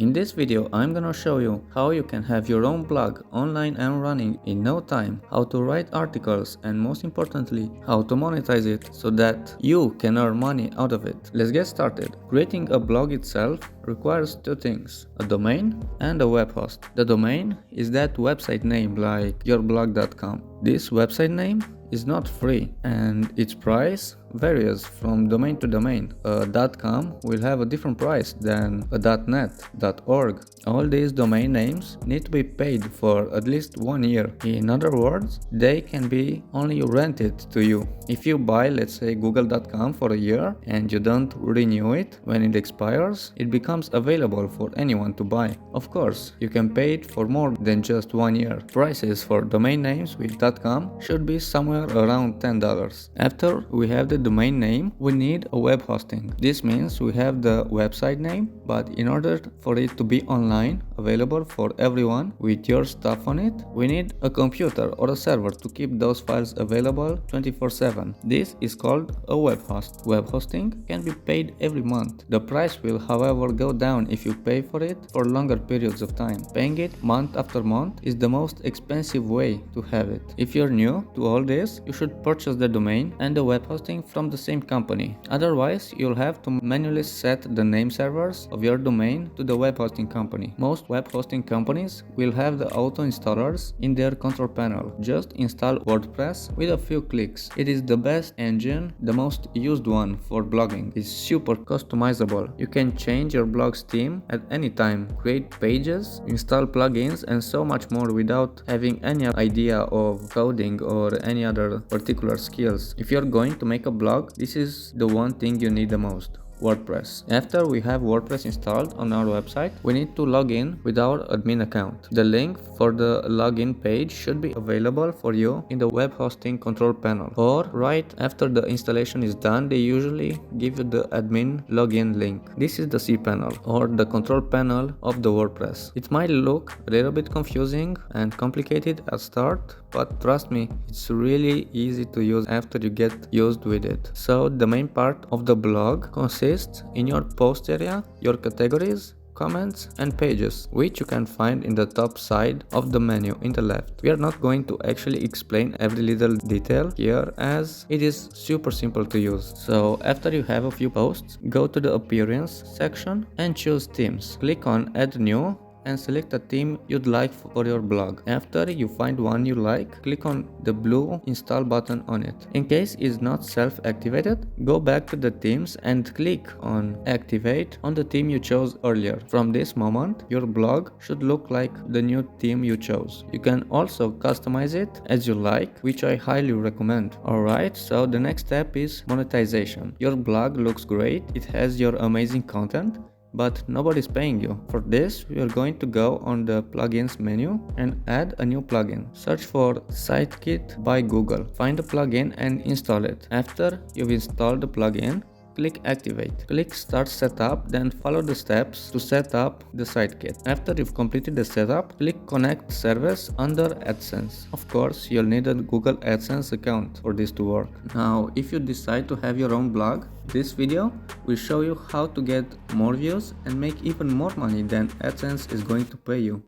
In this video, I'm gonna show you how you can have your own blog online and running in no time, how to write articles, and most importantly, how to monetize it so that you can earn money out of it. Let's get started. Creating a blog itself requires two things, a domain and a web host. The domain is that website name like yourblog.com. This website name is not free and its price varies from domain to domain. A .com will have a different price than a .net, .org. All these domain names need to be paid for at least 1 year. In other words, they can be only rented to you. If you buy, let's say, google.com for a year and you don't renew it when it expires, it becomes available for anyone to buy. Of course, you can pay it for more than just 1 year. Prices for domain names with .com should be somewhere around $10. After we have the domain name, we need a web hosting. This means we have the website name, but in order for it to be online, available for everyone with your stuff on it, we need a computer or a server to keep those files available 24/7. This is called a web host. Web hosting can be paid every month. The price will, however, go down if you pay for it for longer periods of time. Paying it month after month is the most expensive way to have it. If you're new to all this, you should purchase the domain and the web hosting from the same company. Otherwise, you'll have to manually set the name servers of your domain to the web hosting company. Most web hosting companies will have the auto installers in their control panel. Just install WordPress with a few clicks. It is the best engine, the most used one for blogging. It's super customizable. You can change your blog's theme at any time, create pages, install plugins, and so much more without having any idea of coding or any other particular skills. If you're going to make a blog, this is the one thing you need the most. WordPress. After we have WordPress installed on our website, we need to log in with our admin account. The link for the login page should be available for you in the web hosting control panel, or right after the installation is done, they usually give you the admin login link. This is the cPanel or the control panel of the WordPress. It might look a little bit confusing and complicated at start, but trust me, it's really easy to use after you get used with it. So the main part of the blog consists in your post area, your categories, comments and pages, which you can find in the top side of the menu in the left. We are not going to actually explain every little detail here as it is super simple to use. So after you have a few posts, go to the appearance section and choose themes. Click on add new and select a theme you'd like for your blog. After you find one you like, click on the blue install button on it. In case it's not self-activated, go back to the themes and click on activate on the theme you chose earlier. From this moment, your blog should look like the new theme you chose. You can also customize it as you like, which I highly recommend. Alright, so the next step is monetization. Your blog looks great, it has your amazing content, but nobody's paying you. For this, we are going to go on the plugins menu and add a new plugin. Search for Sitekit by Google. Find the plugin and install it. After you've installed the plugin, click activate. Click start setup, then follow the steps to set up the Sitekit. After you've completed the setup, click connect service under AdSense. Of course, you'll need a Google AdSense account for this to work. Now, if you decide to have your own blog, this video will show you how to get more views and make even more money than AdSense is going to pay you.